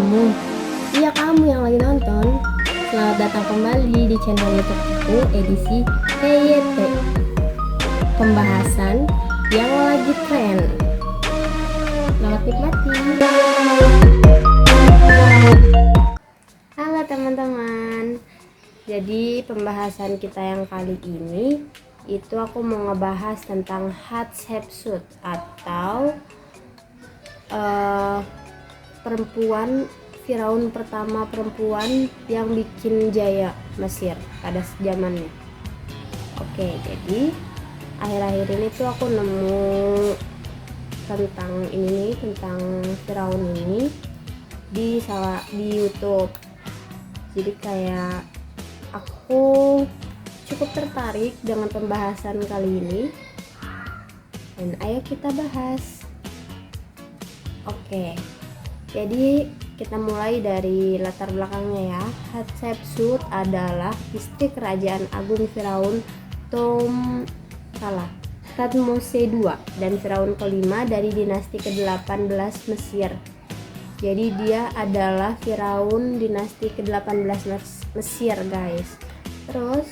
kamu. Iya, kamu yang lagi nonton. Selamat datang kembali di channel YouTube aku, edisi HYT. Pembahasan yang lagi tren. Selamat nikmati. Halo teman-teman. Jadi pembahasan kita yang kali ini itu aku mau ngebahas tentang Hatshepsut atau perempuan Firaun pertama, perempuan yang bikin jaya Mesir pada zamannya. Oke, jadi akhir-akhir ini tuh aku nemu tentang ini nih, tentang Firaun ini di YouTube. Jadi kayak aku cukup tertarik dengan pembahasan kali ini, dan ayo kita bahas. Oke, jadi kita mulai dari latar belakangnya ya. Hatshepsut adalah istri kerajaan agung Firaun Thutmose II dan Firaun kelima dari dinasti ke-18 Mesir. Jadi dia adalah Firaun dinasti ke-18 Mesir, guys. Terus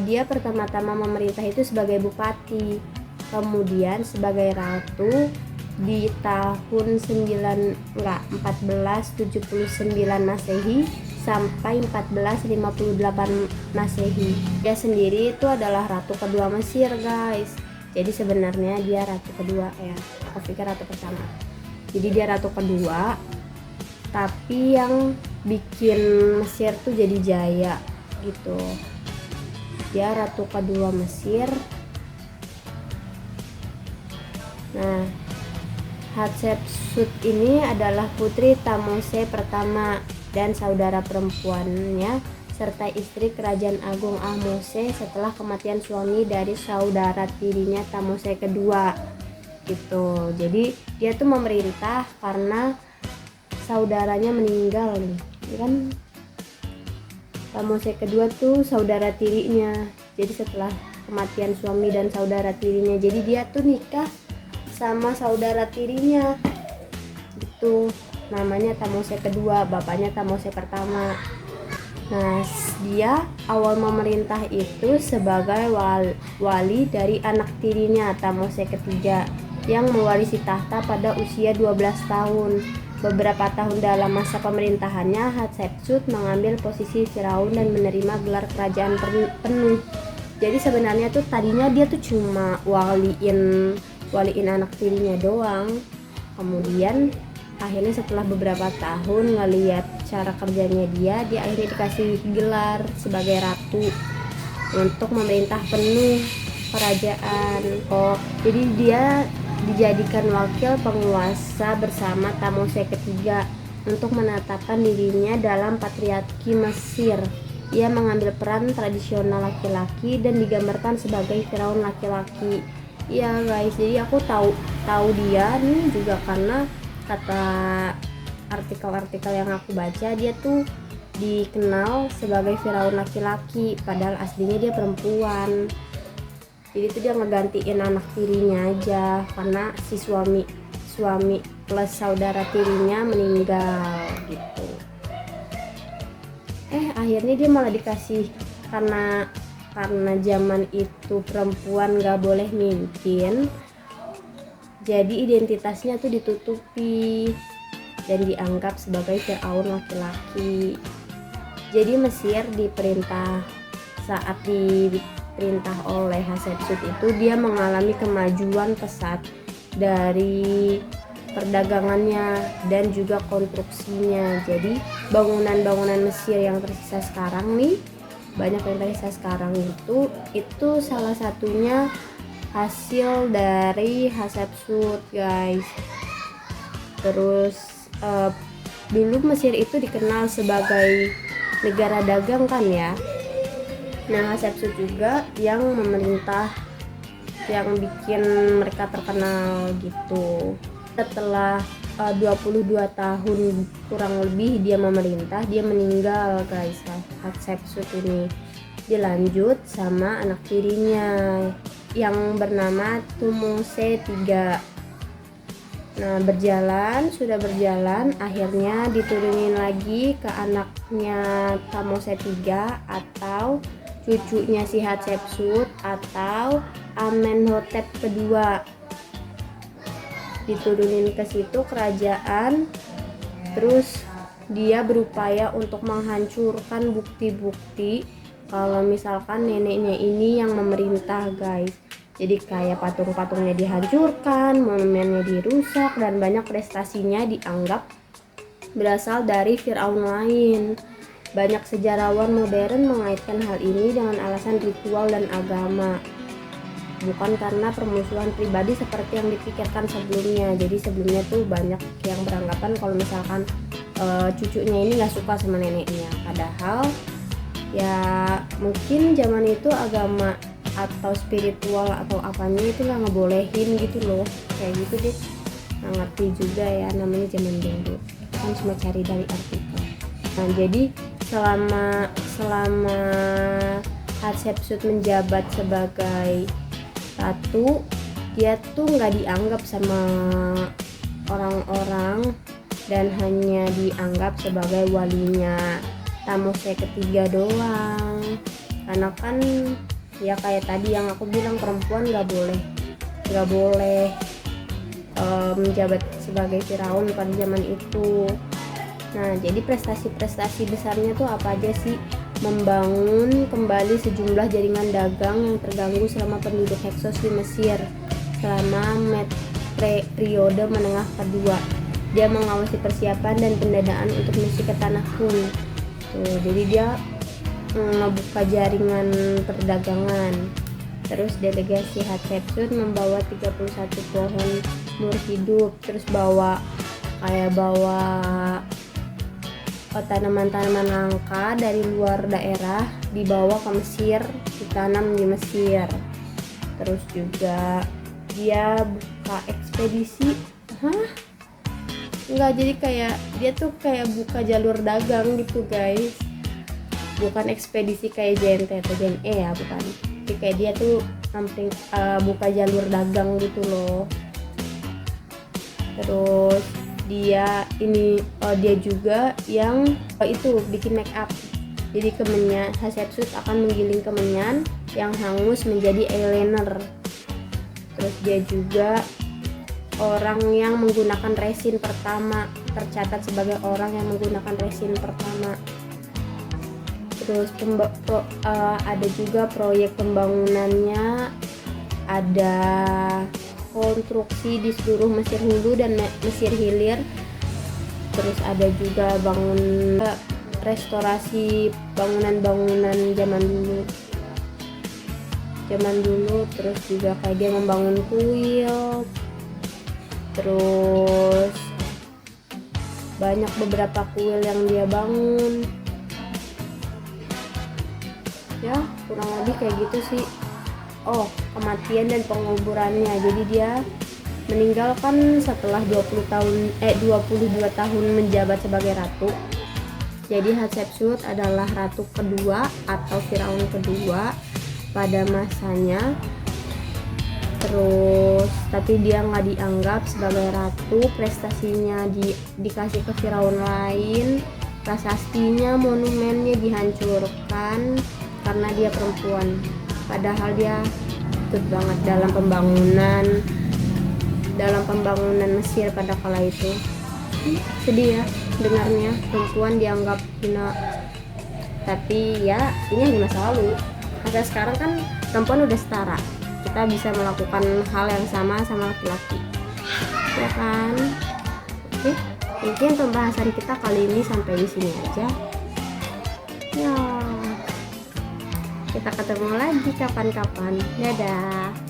dia pertama-tama memerintah itu sebagai bupati, kemudian sebagai ratu di tahun 1479 Masehi sampai 1458 Masehi. Dia sendiri itu adalah ratu kedua Mesir, guys. Jadi sebenarnya dia ratu kedua ya. Aku pikir ratu pertama. Jadi dia ratu kedua, tapi yang bikin Mesir tuh jadi jaya gitu. Dia ratu kedua Mesir. Nah, Hatshepsut ini adalah putri Thutmose pertama dan saudara perempuannya serta istri kerajaan agung Ahmose setelah kematian suami dari saudara tirinya Thutmose kedua gitu. Jadi dia tuh memerintah karena saudaranya meninggal nih, kan Thutmose kedua tuh saudara tirinya. Jadi setelah kematian suami dan saudara tirinya, jadi dia tuh nikah sama saudara tirinya itu namanya Thutmose kedua, bapaknya Thutmose pertama. Nah, dia awal memerintah itu sebagai wali dari anak tirinya Thutmose ketiga yang mewarisi tahta pada usia 12 tahun. Beberapa tahun dalam masa pemerintahannya, Hatshepsut mengambil posisi Firaun dan menerima gelar kerajaan penuh. Jadi sebenarnya tuh tadinya dia tuh cuma waliin anak tirinya doang. Kemudian akhirnya setelah beberapa tahun ngeliat cara kerjanya dia akhirnya dikasih gelar sebagai ratu untuk memerintah penuh kerajaan. Jadi dia dijadikan wakil penguasa bersama Thutmose ketiga untuk menetapkan dirinya dalam patriarki Mesir. Ia mengambil peran tradisional laki-laki dan digambarkan sebagai Firaun laki-laki. Ya guys, jadi aku tahu dia nih juga karena kata artikel-artikel yang aku baca, dia tuh dikenal sebagai Firaun laki-laki padahal aslinya dia perempuan. Jadi itu dia ngegantiin anak tirinya aja karena si suami plus saudara tirinya meninggal gitu. Akhirnya dia malah dikasih karena zaman itu perempuan gak boleh mimpin, jadi identitasnya tuh ditutupi dan dianggap sebagai Firaun laki-laki. Jadi Mesir saat diperintah oleh Hatshepsut itu dia mengalami kemajuan pesat dari perdagangannya dan juga konstruksinya. Jadi bangunan-bangunan Mesir yang tersisa sekarang nih, banyak yang tersisa sekarang itu salah satunya hasil dari Hatshepsut, guys. Terus dulu Mesir itu dikenal sebagai negara dagang kan ya. Nah, Hatshepsut juga yang memerintah, yang bikin mereka terkenal gitu. Setelah 22 tahun kurang lebih dia memerintah, dia meninggal, guys. Hatshepsut ini dilanjut sama anak tirinya yang bernama Thutmose III. Nah, sudah berjalan, akhirnya diturunin lagi ke anaknya Tamose III atau cucunya si Hatshepsut atau Amenhotep kedua. Diturunin ke situ kerajaan, terus dia berupaya untuk menghancurkan bukti-bukti kalau misalkan neneknya ini yang memerintah, guys. Jadi kayak patung-patungnya dihancurkan, monumennya dirusak, dan banyak prestasinya dianggap berasal dari Firaun lain. Banyak sejarawan modern mengaitkan hal ini dengan alasan ritual dan agama, bukan karena permusuhan pribadi seperti yang dipikirkan sebelumnya. Jadi sebelumnya tuh banyak yang beranggapan kalau misalkan cucunya ini gak suka sama neneknya, padahal ya mungkin zaman itu agama atau spiritual atau apanya itu nggak ngebolehin gitu loh, kayak gitu deh. Nggak ngerti juga ya, namanya zaman dulu kan cuma cari dari artikel. Nah, jadi selama Hatshepsut menjabat sebagai ratu, dia tuh nggak dianggap sama orang-orang dan hanya dianggap sebagai walinya Tamose ketiga doang. Karena kan ya kayak tadi yang aku bilang, perempuan nggak boleh menjabat sebagai Firaun pada zaman itu. Nah, jadi prestasi-prestasi besarnya tuh apa aja sih? Membangun kembali sejumlah jaringan dagang yang terganggu selama penduduk Hyksos di Mesir selama periode menengah kedua. Dia mengawasi persiapan dan pendanaan untuk misi ke Tanah Hun. Jadi dia membuka jaringan perdagangan. Terus delegasi Hatshepsut membawa 31 pohon mur hidup, terus bawa tanaman-tanaman langka dari luar daerah dibawa ke Mesir, ditanam di Mesir. Terus juga dia buka ekspedisi. Enggak, jadi kayak dia tuh kayak buka jalur dagang gitu, guys. Bukan ekspedisi kayak JNT atau JNE ya, bukan. Jadi kayak dia tuh buka jalur dagang gitu loh. Terus dia juga yang itu bikin make up. Jadi kemenyan, Hatshepsut akan menggiling kemenyan yang hangus menjadi eyeliner. Terus dia juga orang yang menggunakan resin pertama, tercatat sebagai orang yang menggunakan resin pertama. Terus ada juga proyek pembangunannya, ada konstruksi di seluruh Mesir Hulu dan Mesir Hilir. Terus ada juga restorasi bangunan-bangunan zaman dulu. Terus juga kayak dia membangun kuil. Terus banyak beberapa kuil yang dia bangun. Ya, kurang lebih kayak gitu sih. Kematian dan penguburannya. Jadi dia meninggalkan setelah 22 tahun menjabat sebagai ratu. Jadi Hatshepsut adalah ratu kedua atau Firaun kedua pada masanya. Terus tapi dia nggak dianggap sebagai ratu, prestasinya dikasih ke Firaun lain, prasastinya, monumennya dihancurkan karena dia perempuan. Padahal dia ikut banget dalam pembangunan Mesir pada kala itu. Sedih ya dengarnya, perempuan dianggap hina. Tapi ya ini hanya masa lalu. Sampai sekarang kan perempuan udah setara, kita bisa melakukan hal yang sama laki-laki, ya kan? Oke, mungkin pembahasan kita kali ini sampai di sini aja. Ya, kita ketemu lagi kapan-kapan. Dadah.